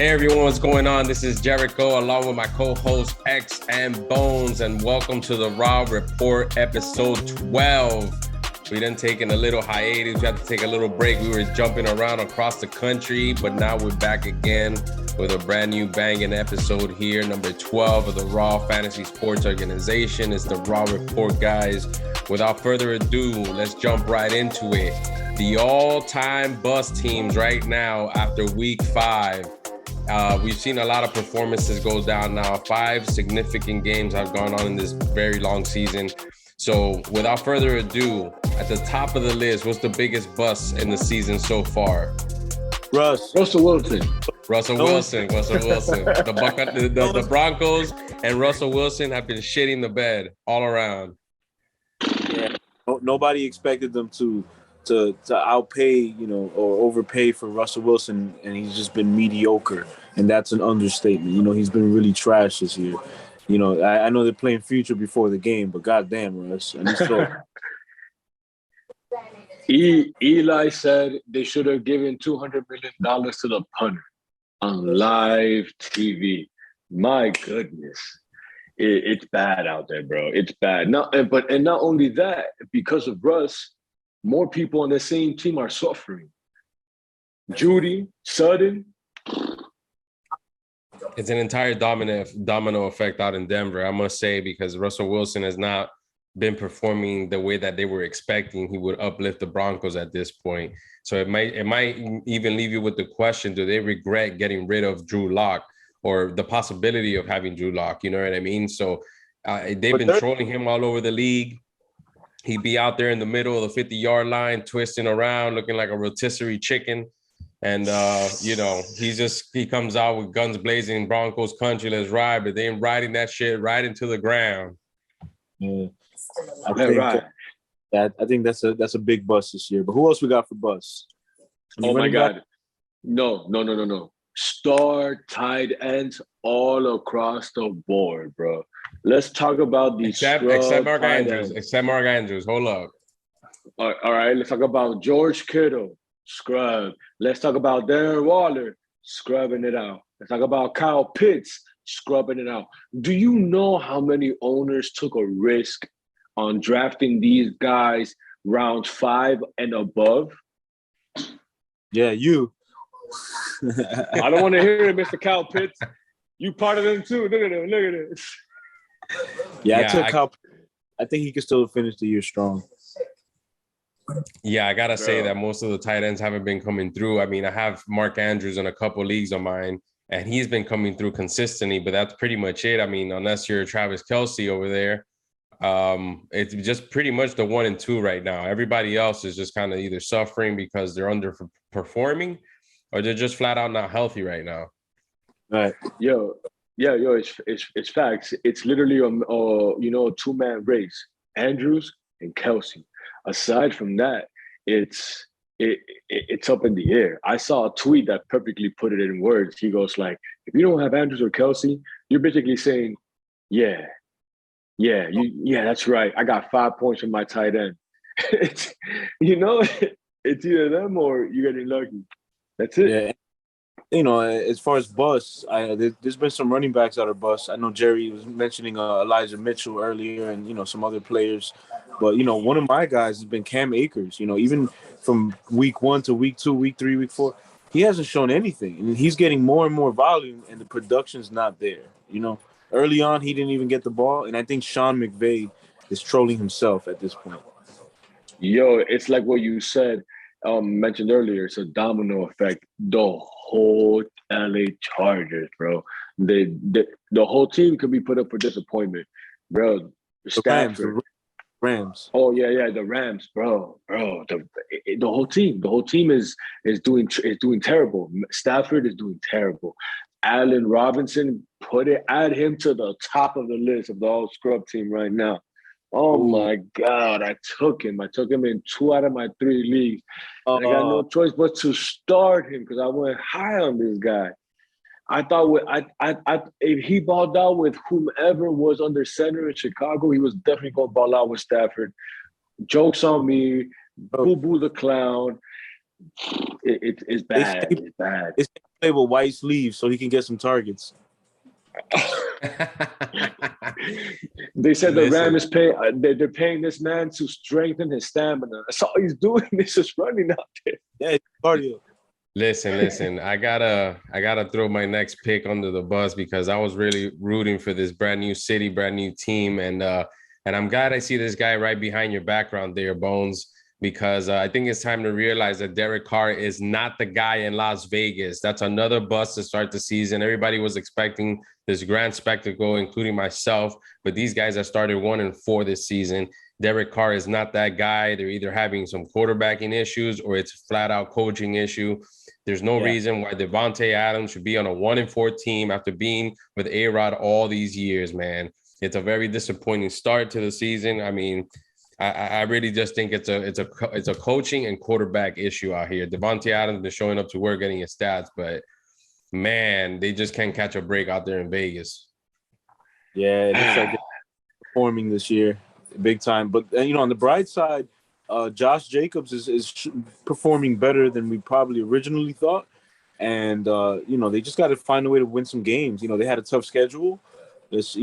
Hey everyone, what's going on? This is Jericho along with my co-host X and Bones, and welcome to the Raw Report episode 12. We done taken a little hiatus. We had to take a little break. We were jumping around across the country, but now we're back again with a brand new banging episode here, number 12 of the Raw Fantasy Sports Organization. It's the Raw Report, guys. Without further ado, let's jump right into it. The all-time bust teams right now after week 5. We've seen a lot of performances go down now. 5 significant games have gone on in this very long season. So without further ado, at the top of the list, what's the biggest bust in the season so far? Russell Wilson. The Broncos and Russell Wilson have been shitting the bed all around. Yeah, nobody expected them to outpay, or overpay for Russell Wilson, and he's just been mediocre, and that's an understatement. He's been really trash this year. I know they're playing future before the game, but goddamn, Russ, and he's still. Eli said they should have given $200 million to the punter on live TV. My goodness. It's bad out there, bro. It's bad. Not only that, because of Russ, more people on the same team are suffering. Judy, Sutton. It's an entire domino effect out in Denver, I must say, because Russell Wilson has not been performing the way that they were expecting he would uplift the Broncos at this point. So it might even leave you with the question, do they regret getting rid of Drew Lock or the possibility of having Drew Lock? You know what I mean? So they've been trolling him all over the league. He'd be out there in the middle of the 50-yard line, twisting around, looking like a rotisserie chicken. And, he comes out with guns blazing, Broncos country, let's ride. But they ain't riding that shit right into the ground. Yeah. I think that's a big bust this year. But who else we got for bust? Oh, my God. No. Star tight ends all across the board, bro. Let's talk about these except Mark Andrews. Except Mark Andrews. Hold up. All right. Let's talk about George Kittle. Scrub. Let's talk about Darren Waller. Scrubbing it out. Let's talk about Kyle Pitts. Scrubbing it out. Do you know how many owners took a risk on drafting these guys round 5 and above? Yeah, you. I don't want to hear it, Mr. Kyle Pitts. You part of them too. Look at this. Yeah, I took Kyle. I think he can still finish the year strong. Yeah, I gotta say that most of the tight ends haven't been coming through. I mean, I have Mark Andrews in a couple leagues of mine, and he's been coming through consistently, but that's pretty much it. I mean, unless you're Travis Kelce over there, it's just pretty much the 1 and 2 right now. Everybody else is just kind of either suffering because they're underperforming, or they're just flat out not healthy right now. Right. It's facts. It's literally a 2-man race. Andrews and Kelce. Aside from that, it's up in the air. I saw a tweet that perfectly put it in words. He goes like, if you don't have Andrews or Kelce, you're basically saying, that's right. I got 5 points from my tight end. It's either them or you're getting lucky. That's it. Yeah. As far as busts, there's been some running backs that are busts. I know Jerry was mentioning Elijah Mitchell earlier and, some other players. But, one of my guys has been Cam Akers. Even from week 1 to week 2, week 3, week 4, he hasn't shown anything. And he's getting more and more volume, and the production's not there. Early on, he didn't even get the ball. And I think Sean McVay is trolling himself at this point. Yo, it's like what you said, mentioned earlier. It's a domino effect. The whole LA Chargers, bro. The whole team could be put up for disappointment, bro. Stafford. Rams. Oh yeah, the Rams, bro. The whole team is doing terrible. Stafford is doing terrible. Allen Robinson, add him to the top of the list of the all scrub team right now. Oh my God, I took him in 2 out of my 3 leagues. I got no choice but to start him because I went high on this guy. I thought if he balled out with whomever was under center in Chicago, he was definitely going to ball out with Stafford. Joke's on me. Boo Boo the clown. It's bad. It's bad. It's play with white sleeves so he can get some targets. They said the Listen. Ram is paying. They're paying this man to strengthen his stamina. That's all he's doing. He's just running out there. Yeah, cardio. Listen. I gotta throw my next pick under the bus because I was really rooting for this brand new city, brand new team, and I'm glad I see this guy right behind your background there, Bones, because I think it's time to realize that Derek Carr is not the guy in Las Vegas. That's another bust to start the season. Everybody was expecting this grand spectacle, including myself, but these guys have started 1-4 this season. Derek Carr is not that guy. They're either having some quarterbacking issues or it's a flat out coaching issue. There's no reason why Devante Adams should be on a 1-4 team after being with A-Rod all these years, man. It's a very disappointing start to the season. I mean, I really just think it's a coaching and quarterback issue out here. Devante Adams been showing up to work, getting his stats, but man, they just can't catch a break out there in Vegas. Yeah, it looks like they're performing this year big time. But on the bright side, Josh Jacobs is performing better than we probably originally thought, and they just got to find a way to win some games. They had a tough schedule. Let's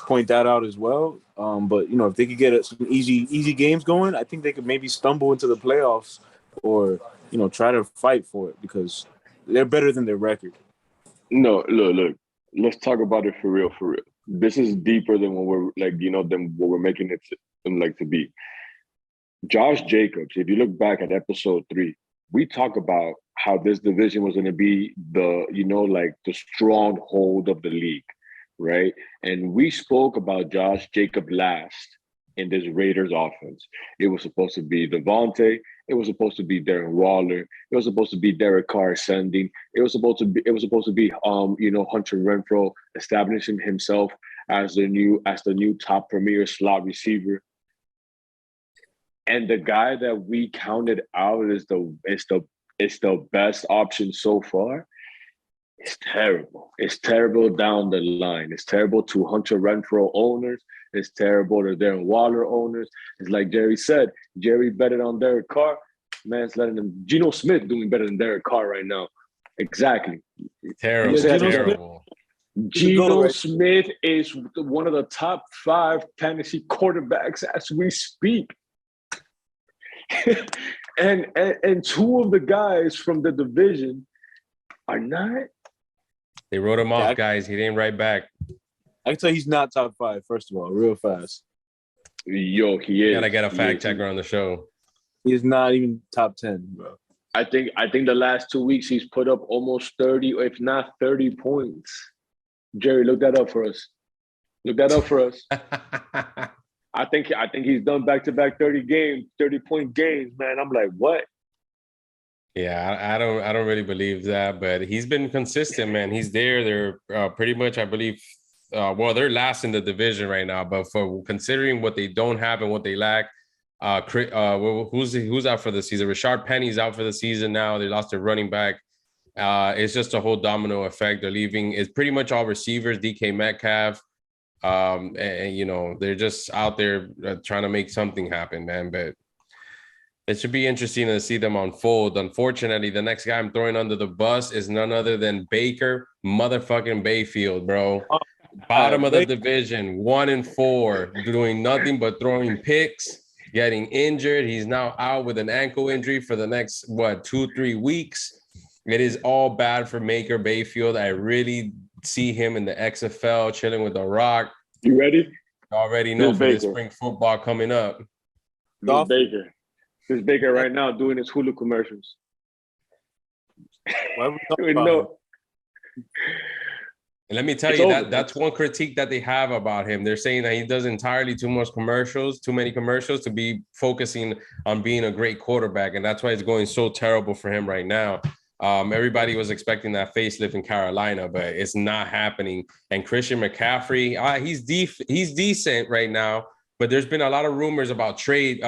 point that out as well. But if they could get some easy games going, I think they could maybe stumble into the playoffs or try to fight for it because they're better than their record. No, look. Let's talk about it for real. This is deeper than what we're than what we're making it to be. Josh Jacobs, if you look back at episode 3, we talk about how this division was going to be the stronghold of the league, right? And we spoke about Josh Jacobs last in this Raiders offense. It was supposed to be Devante. It was supposed to be Darren Waller. It was supposed to be Derek Carr ascending. It was supposed to be Hunter Renfrow establishing himself as the new top premier slot receiver. And the guy that we counted out is the best option so far. It's terrible. It's terrible down the line. It's terrible to Hunter Renfrow owners. It's terrible to Darren Waller owners. It's like Jerry said. Jerry betted on Derek Carr. Man's letting him. Geno Smith doing better than Derek Carr right now. Exactly. Terrible. Geno Smith is one of the top 5 fantasy quarterbacks as we speak. and 2 of the guys from the division are not. They wrote him off, guys. He didn't write back. I can tell he's not top 5, first of all, real fast. Yo, he is. You gotta get a fact checker on the show. He's not even top 10, bro. I think the last 2 weeks he's put up almost 30, if not 30 points. Jerry, look that up for us. I think he's done back-to-back 30-point games, man. I'm like, what? Yeah, I don't really believe that, but he's been consistent, man. He's there. They're pretty much, I believe, they're last in the division right now. But for considering what they don't have and what they lack, who's out for the season? Rashard Penny's out for the season now. They lost their running back. It's just a whole domino effect. They're leaving. It's pretty much all receivers. DK Metcalf. And they're just out there trying to make something happen, man. But it should be interesting to see them unfold. Unfortunately, the next guy I'm throwing under the bus is none other than Baker motherfucking Mayfield, bro. Bottom of the division, 1-4, doing nothing but throwing picks, getting injured. He's now out with an ankle injury for the next 2-3 weeks. It is all bad for Baker Mayfield. I really see him in the XFL chilling with The Rock. You ready? Already know for this spring football coming up. This Baker right now doing his Hulu commercials. Why are we talking about And let me tell you that's one critique that they have about him. They're saying that he does entirely too many commercials to be focusing on being a great quarterback. And that's why it's going so terrible for him right now. Everybody was expecting that facelift in Carolina, but it's not happening. And Christian McCaffrey, he's decent right now, but there's been a lot of rumors about trading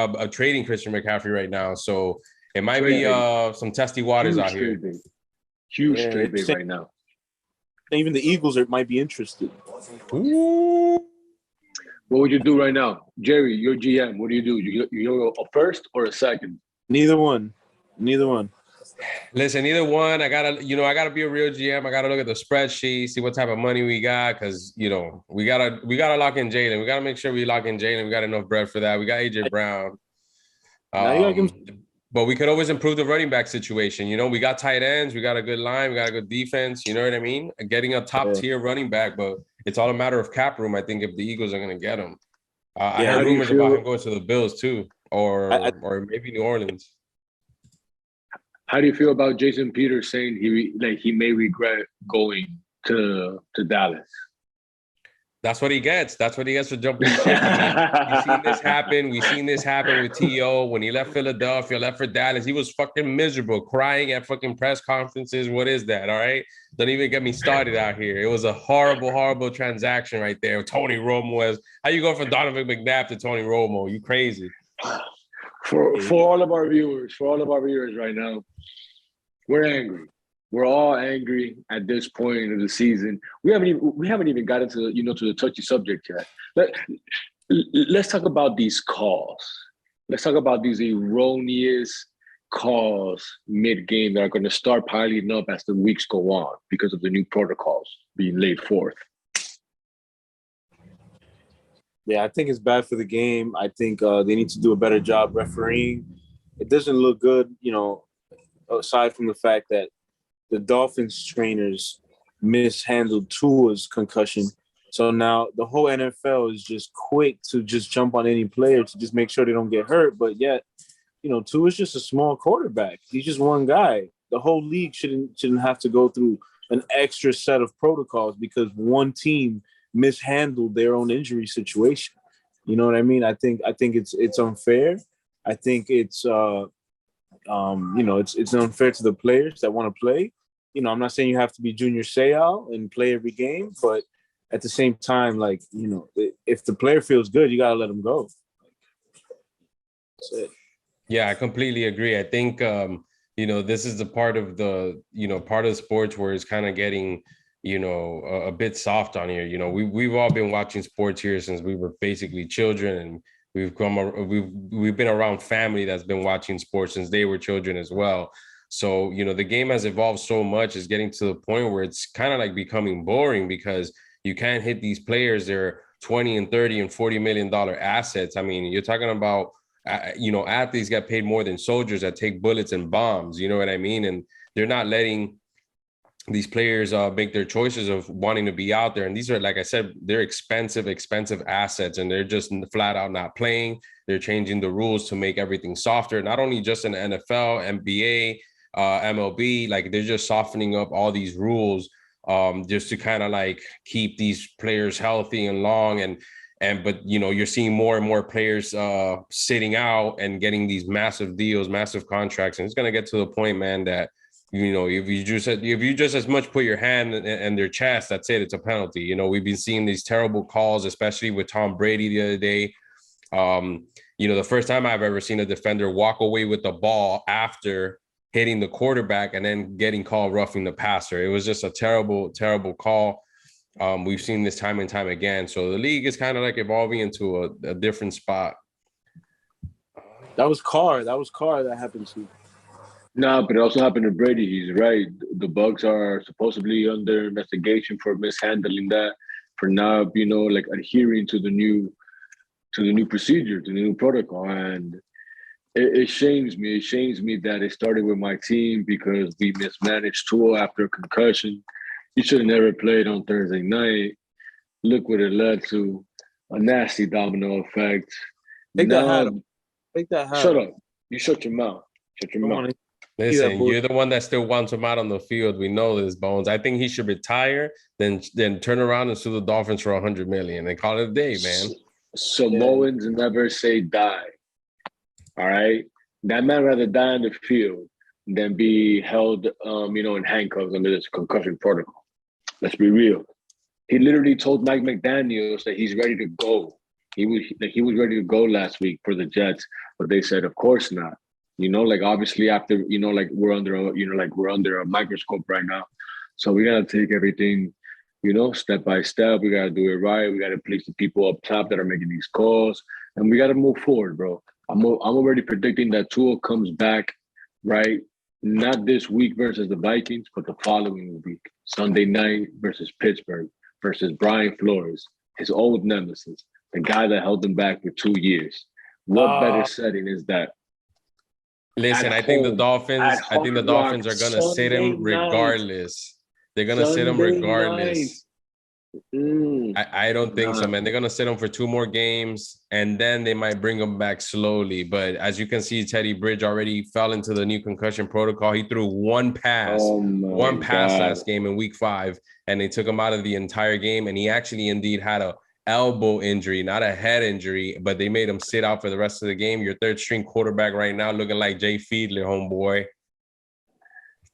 Christian McCaffrey right now. So it might be some testy waters out here. Huge trade bait right now. Even the Eagles might be interested. Ooh. What would you do right now? Jerry, you're GM. What do? You go a first or a second? Neither one. Listen, either one, I gotta be a real GM. I gotta look at the spreadsheet, see what type of money we got, because we gotta lock in Jalen. We gotta make sure we lock in Jalen. We got enough bread for that. We got AJ Brown. Now you gotta give him. But we could always improve the running back situation. We got tight ends, we got a good line, we got a good defense. You know what I mean? Getting a top tier running back, but it's all a matter of cap room. I think if the Eagles are gonna get him. I heard rumors about him going to the Bills too, or maybe New Orleans. How do you feel about Jason Peters saying he may regret going to Dallas? That's what he gets. That's what he gets for jumping ship. We've seen this happen. We've seen this happen with T.O. when he left Philadelphia, left for Dallas. He was fucking miserable, crying at fucking press conferences. What is that? All right. Don't even get me started out here. It was a horrible, horrible transaction right there. Tony Romo was. How you go from Donovan McNabb to Tony Romo? You crazy. For all of our viewers right now, we're angry. We're all angry at this point of the season. We haven't even gotten to to the touchy subject yet. Let's talk about these calls. Let's talk about these erroneous calls mid-game that are going to start piling up as the weeks go on because of the new protocols being laid forth. Yeah, I think it's bad for the game. I think they need to do a better job refereeing. It doesn't look good, aside from the fact that the Dolphins trainers mishandled Tua's concussion. So now the whole NFL is just quick to just jump on any player to just make sure they don't get hurt. But yet, Tua's just a small quarterback. He's just one guy. The whole league shouldn't have to go through an extra set of protocols because one team mishandled their own injury situation. You know what I mean? I think it's unfair. I think it's it's unfair to the players that want to play. I'm not saying you have to be Junior Seau and play every game, but at the same time, if the player feels good, you got to let him go. That's it. Yeah, I completely agree. I think, this is the part of the, part of the sports where it's kind of getting, a bit soft on here. We've all been watching sports here since we were basically children, and we've been around family that's been watching sports since they were children as well. So, the game has evolved so much, it's getting to the point where it's kind of like becoming boring because you can't hit these players. They're 20 and 30 and $40 million assets. I mean, you're talking about, athletes get paid more than soldiers that take bullets and bombs. You know what I mean? And they're not letting these players make their choices of wanting to be out there. And these are, like I said, they're expensive assets, and they're just flat out not playing. They're changing the rules to make everything softer, not only just in the NFL, NBA, MLB, like they're just softening up all these rules just to kind of like keep these players healthy and long. But you're seeing more and more players sitting out and getting these massive deals, massive contracts. And it's going to get to the point, man, that if you just as much put your hand in their chest, that's it. It's a penalty. We've been seeing these terrible calls, especially with Tom Brady the other day. The first time I've ever seen a defender walk away with the ball after hitting the quarterback and then getting called roughing the passer. It was just a terrible, terrible call. We've seen this time and time again. So the league is kind of like evolving into a different spot. That was Carr that happened to. No, but it also happened to Brady. He's right. The Bucs are supposedly under investigation for mishandling that, for not, adhering to the new procedure, to the new protocol. And it shames me. It shames me that it started with my team because we mismanaged Tua after a concussion. He should have never played on Thursday night. Look what it led to, a nasty domino effect. Take that hat. Shut up. You shut your mouth. Shut your mouth. Listen, you're the one that still wants him out on the field. We know this, Bones. I think he should retire, then turn around and sue the Dolphins for $100 million and call it a day, man. Samoans never say die. All right? That man rather die on the field than be held, in handcuffs under this concussion protocol. Let's be real. He literally told Mike McDaniels that he's ready to go. He was ready to go last week for the Jets, but they said, of course not. Obviously after, we're under a microscope right now. So we got to take everything, step by step. We got to do it right. We got to please the people up top that are making these calls, and we got to move forward, bro. I'm already predicting that Tua comes back, right, Not this week versus the Vikings, but the following week. Sunday night versus Pittsburgh versus Brian Flores, his old nemesis, the guy that held him back for 2 years. What better setting is that? Listen, I think the Dolphins are gonna sit him regardless. They're gonna sit him regardless. I don't think so, man. They're gonna sit him for 2 more games, and then they might bring him back slowly. But as you can see, Teddy Bridge already fell into the new concussion protocol. He threw one pass last game in week 5, and they took him out of the entire game. And he actually indeed had a elbow injury, not a head injury, but they made him sit out for the rest of the game. Your third string quarterback right now looking like Jay Fiedler, homeboy.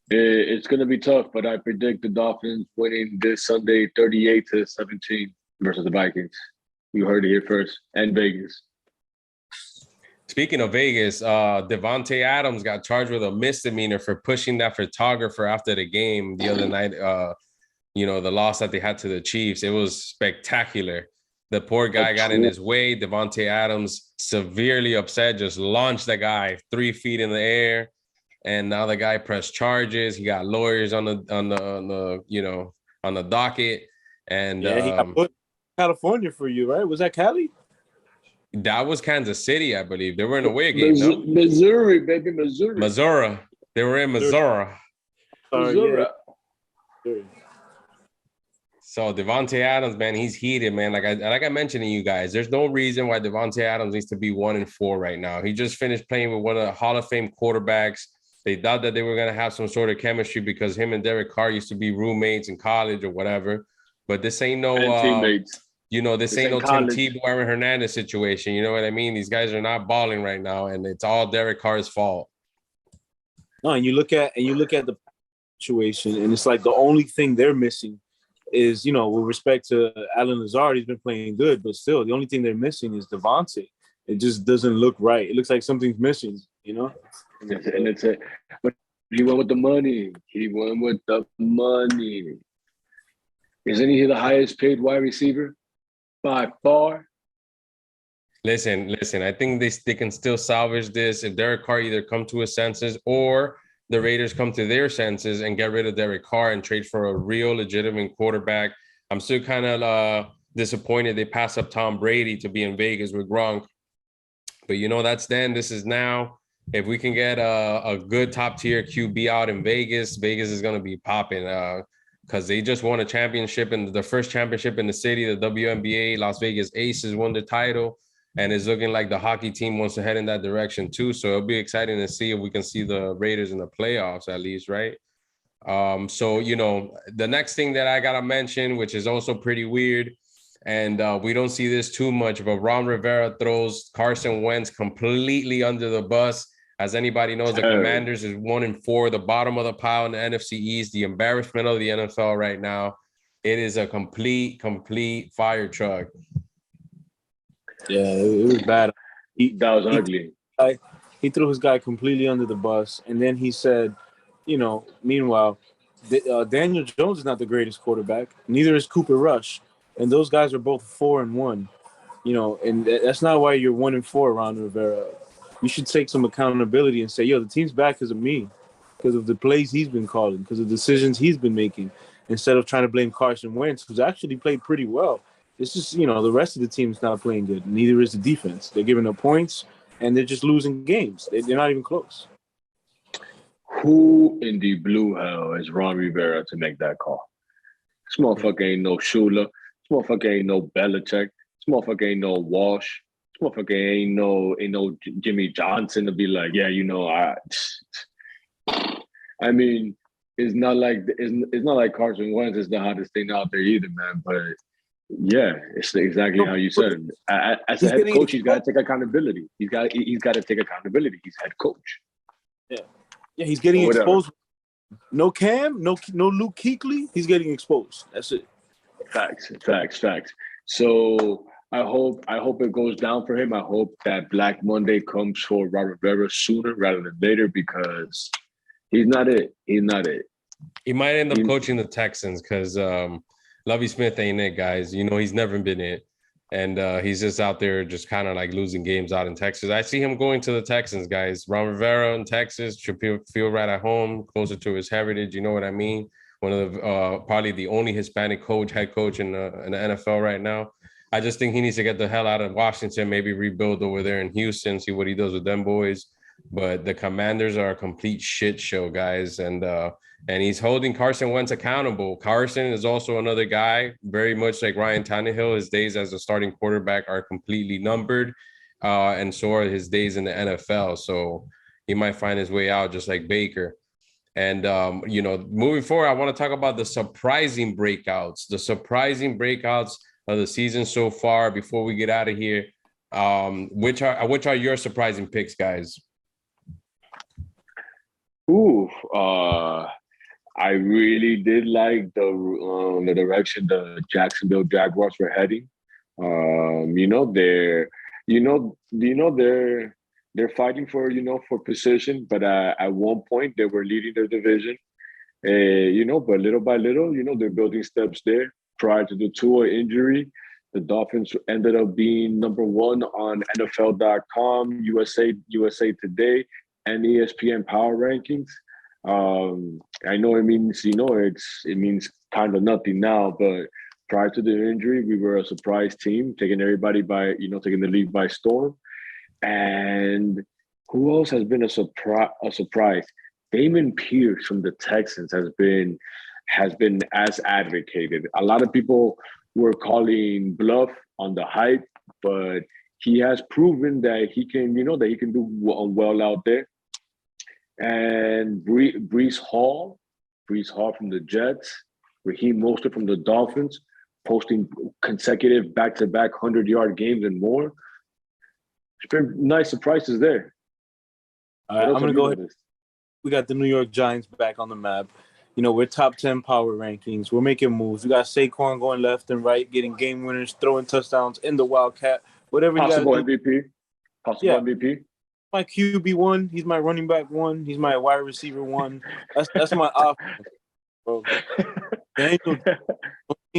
It's going to be tough, but I predict the Dolphins winning this Sunday 38-17 versus the Vikings. You heard it here first. And Vegas. Speaking of Vegas, Devante Adams got charged with a misdemeanor for pushing that photographer after the game the other night. The loss that they had to the Chiefs. It was spectacular. The poor guy got in his way. Devante Adams, severely upset, just launched the guy 3 feet in the air. And now the guy pressed charges. He got lawyers on the docket. And he got put in California for you, right? Was that Cali? That was Kansas City, I believe. They were in a away game. Missouri, baby, Missouri. Missouri. They were in Missouri. Missouri. So Devante Adams, man, he's heated, man. Like I mentioned to you guys, there's no reason why Devante Adams needs to be 1-4 right now. He just finished playing with one of the Hall of Fame quarterbacks. They thought that they were going to have some sort of chemistry because him and Derek Carr used to be roommates in college or whatever. But this ain't no teammates. This ain't no college. Tim Tebow, Aaron Hernandez situation. You know what I mean? These guys are not balling right now, and it's all Derek Carr's fault. No, and you look at the situation, and it's like the only thing they're missing is, with respect to Allen Lazard, he's been playing good, but still, the only thing they're missing is Devante. It just doesn't look right. It looks like something's missing, And it's it. But he went with the money. Isn't he the highest paid wide receiver by far? Listen. I think they can still salvage this if Derek Carr either come to his senses or the Raiders come to their senses and get rid of Derek Carr and trade for a real legitimate quarterback. I'm still kind of disappointed they passed up Tom Brady to be in Vegas with Gronk. But that's then. This is now. If we can get a good top-tier QB out in Vegas, Vegas is going to be popping because they just won a championship, and the first championship in the city, the WNBA. Las Vegas Aces won the title, and it's looking like the hockey team wants to head in that direction too. So it'll be exciting to see if we can see the Raiders in the playoffs at least, right? So, the next thing that I got to mention, which is also pretty weird, and we don't see this too much, but Ron Rivera throws Carson Wentz completely under the bus. As anybody knows, the Commanders is 1-4, the bottom of the pile in the NFC East, the embarrassment of the NFL right now. It is a complete fire truck. Yeah, it was bad. That was ugly. He threw his guy completely under the bus, and then he said, meanwhile, Daniel Jones is not the greatest quarterback. Neither is Cooper Rush, and those guys are both 4-1. And that's not why you're 1-4, Ron Rivera. You should take some accountability and say, the team's back because of me, because of the plays he's been calling, because of the decisions he's been making, instead of trying to blame Carson Wentz, who's actually played pretty well. It's just, the rest of the team's not playing good. Neither is the defense. They're giving up points, and they're just losing games. They're not even close. Who in the blue hell is Ron Rivera to make that call? This motherfucker ain't no Shula. This motherfucker ain't no Belichick. This motherfucker ain't no Walsh. This motherfucker ain't no Jimmy Johnson to be like, I mean, it's not like Carson Wentz is the hottest thing out there either, man. But yeah, it's exactly how you said it. As a head coach, he's got to take accountability. He's got to take accountability. He's head coach. Yeah, he's getting exposed. No Cam, no Luke Kuechly. He's getting exposed. That's it. Facts. So I hope it goes down for him. I hope that Black Monday comes for Robert Rivera sooner rather than later, because he's not it. He might end up coaching the Texans because Lovie Smith ain't it, guys. He's never been it. And he's just out there just kind of like losing games out in Texas. I see him going to the Texans, guys. Ron Rivera in Texas should feel right at home, closer to his heritage. You know what I mean? One of the probably the only Hispanic head coach in the NFL right now. I just think he needs to get the hell out of Washington, maybe rebuild over there in Houston, see what he does with them boys. But the Commanders are a complete shit show, guys. And he's holding Carson Wentz accountable. Carson is also another guy, very much like Ryan Tannehill. His days as a starting quarterback are completely numbered, and so are his days in the NFL. So he might find his way out just like Baker. And, moving forward, I want to talk about the surprising breakouts of the season so far before we get out of here. Which are your surprising picks, guys? Ooh, I really did like the direction the Jacksonville Jaguars were heading. They're fighting for position, but at one point they were leading their division. But little by little, they're building steps there. Prior to the Tua injury, the Dolphins ended up being number one on NFL.com, USA Today, and ESPN Power Rankings. I know it means it means kind of nothing now, but prior to the injury, we were a surprise team, taking everybody taking the league by storm. And who else has been a surprise? Damon Pierce from the Texans has been as advocated. A lot of people were calling bluff on the hype, but he has proven that he can do well out there. And Breece Hall from the Jets, Raheem Mostert from the Dolphins, posting consecutive back-to-back 100-yard games and more. It's been nice surprises there. I'm going to go ahead. We got the New York Giants back on the map. We're top 10 power rankings. We're making moves. We got Saquon going left and right, getting game winners, throwing touchdowns in the Wildcat. Whatever possible you got to do. MVP. My QB 1. He's my running back 1. He's my wide receiver 1. That's my offense, bro. Daniel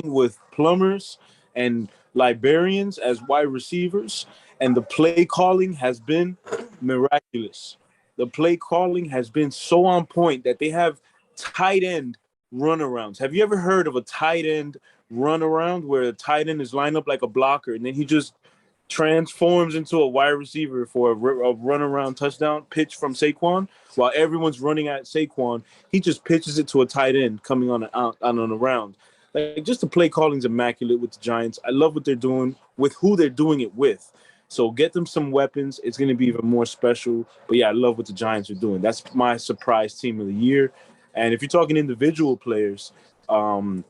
with plumbers and librarians as wide receivers, and the play calling has been miraculous. The play calling has been so on point that they have tight end runarounds. Have you ever heard of a tight end runaround where a tight end is lined up like a blocker and then he just transforms into a wide receiver for a runaround touchdown pitch from Saquon? While everyone's running at Saquon, he just pitches it to a tight end coming on a round. Like, just the play calling's immaculate with the Giants. I love what they're doing with who they're doing it with. So get them some weapons. It's going to be even more special. But, yeah, I love what the Giants are doing. That's my surprise team of the year. And if you're talking individual players, I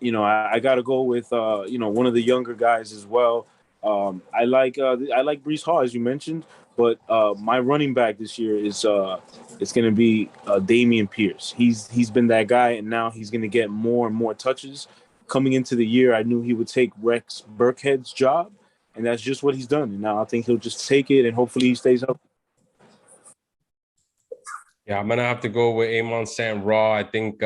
got to go with, one of the younger guys as well. I like Breece Hall, as you mentioned. But my running back this year is it's going to be Dameon Pierce. He's been that guy, and now he's going to get more and more touches. Coming into the year, I knew he would take Rex Burkhead's job. And that's just what he's done. And now I think he'll just take it, and hopefully he stays healthy. Yeah, I'm going to have to go with Amon St. Raw. I think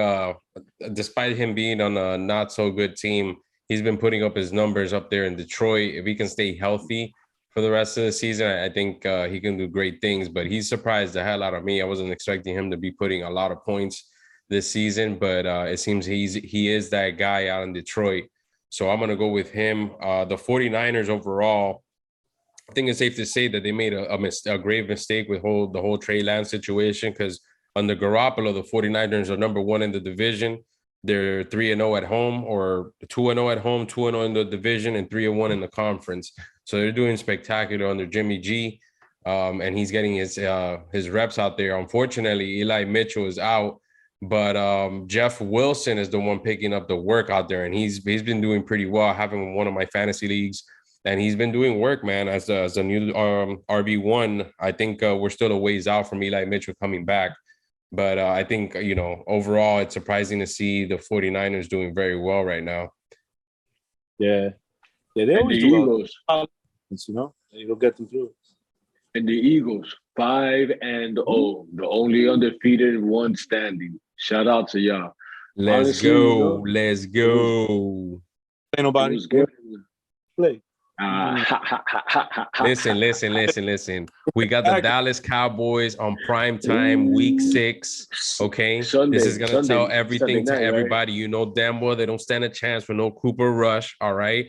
despite him being on a not-so-good team, he's been putting up his numbers up there in Detroit. If he can stay healthy for the rest of the season, I think he can do great things. But he's surprised the hell out of me. I wasn't expecting him to be putting a lot of points this season, but it seems he is that guy out in Detroit. So I'm going to go with him. The 49ers overall, I think it's safe to say that they made a grave mistake with the whole Trey Lance situation, because under Garoppolo, the 49ers are number one in the division. They're 3-0 at home, or 2-0 at home, 2-0 in the division, and 3-1 in the conference. So they're doing spectacular under Jimmy G, and he's getting his reps out there. Unfortunately, Eli Mitchell is out. But Jeff Wilson is the one picking up the work out there, and he's been doing pretty well. Having one of my fantasy leagues, and he's been doing work, man. As a new RB1, I think we're still a ways out from Eli Mitchell coming back. But I think overall, it's surprising to see the 49ers doing very well right now. Yeah, they always do well. You'll get them through. And the Eagles, 5-0, the only undefeated one standing. Shout out to y'all. Let's go. Ain't nobody It was good. play. Listen. We got the Dallas Cowboys on prime time, week 6. Okay, this is gonna tell everything to everybody. Right? You know damn well they don't stand a chance for no Cooper Rush. All right,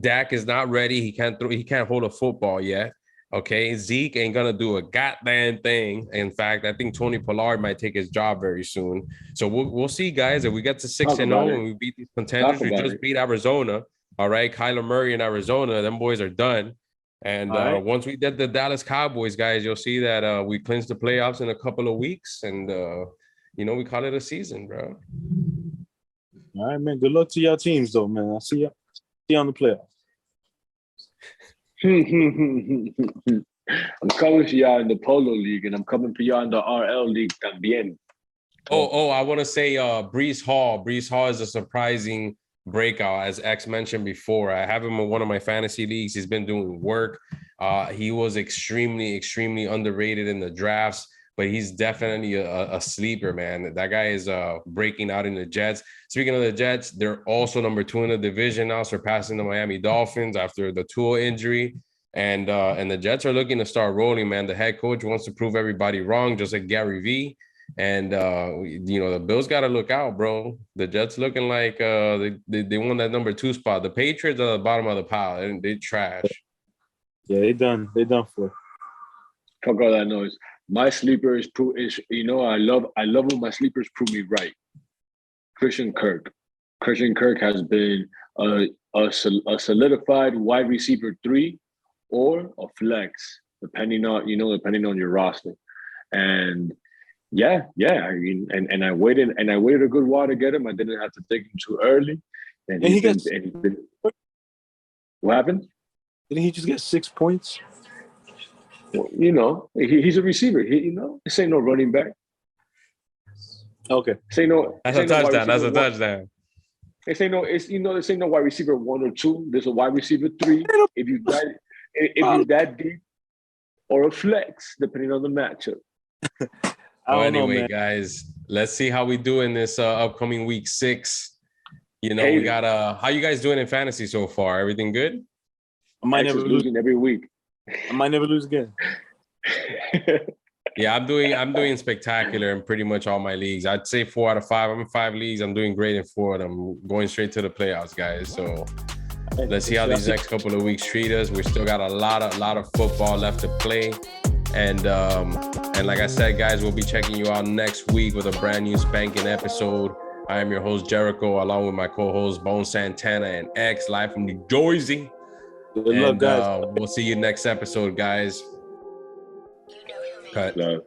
Dak is not ready. He can't throw. He can't hold a football yet. Okay, Zeke ain't gonna do a goddamn thing. In fact, I think Tony Pollard might take his job very soon. So we'll see, guys. If we get to 6-0 and we beat these contenders, we just beat Arizona. All right, Kyler Murray in Arizona, them boys are done. And once we get the Dallas Cowboys, guys, you'll see that we clinch the playoffs in a couple of weeks, and we call it a season, bro. All right, man. Good luck to y'all teams, though, man. I'll see you on the playoffs. I'm coming for y'all in the Polo League, and I'm coming for y'all in the RL League también. I want to say Breece Hall. Breece Hall is a surprising breakout, as X mentioned before. I have him in one of my fantasy leagues. He's been doing work. He was extremely underrated in the drafts, but he's definitely a sleeper, man. That guy is breaking out in the Jets. Speaking of the Jets, they're also number 2 in the division now, surpassing the Miami Dolphins after the Tua injury. And the Jets are looking to start rolling, man. The head coach wants to prove everybody wrong, just like Gary V. And the Bills got to look out, bro. The Jets looking like they won that number 2 spot. The Patriots are the bottom of the pile, and they trash. Yeah, they done for. Fuck all that noise. My sleeper is I love when my sleepers prove me right. Christian Kirk. Christian Kirk has been a solidified wide receiver 3 or a flex, depending on your roster. And yeah. I mean, and I waited a good while to get him. I didn't have to take him too early. And what happened? Didn't he just get 6 points? Well, he's a receiver. This ain't no running back. Okay. That's a touchdown. That's a touchdown. This ain't no wide receiver 1 or 2. There's a wide receiver 3. If you're that deep, or a flex, depending on the matchup. Anyway, guys, let's see how we do in this upcoming week 6. We got how you guys doing in fantasy so far? Everything good? I might never losing every week. I might never lose again. Yeah, I'm doing spectacular in pretty much all my leagues. I'd say 4 out of 5. I'm in 5 leagues. I'm doing great in 4 of them. I'm going straight to the playoffs, guys. So let's see how these next couple of weeks treat us. We still got a lot of football left to play. And like I said, guys, we'll be checking you out next week with a brand new spanking episode. I am your host, Jericho, along with my co-hosts, Bone Santana and X, live from New Jersey. Good luck, guys. We'll see you next episode, guys. Cut. Love.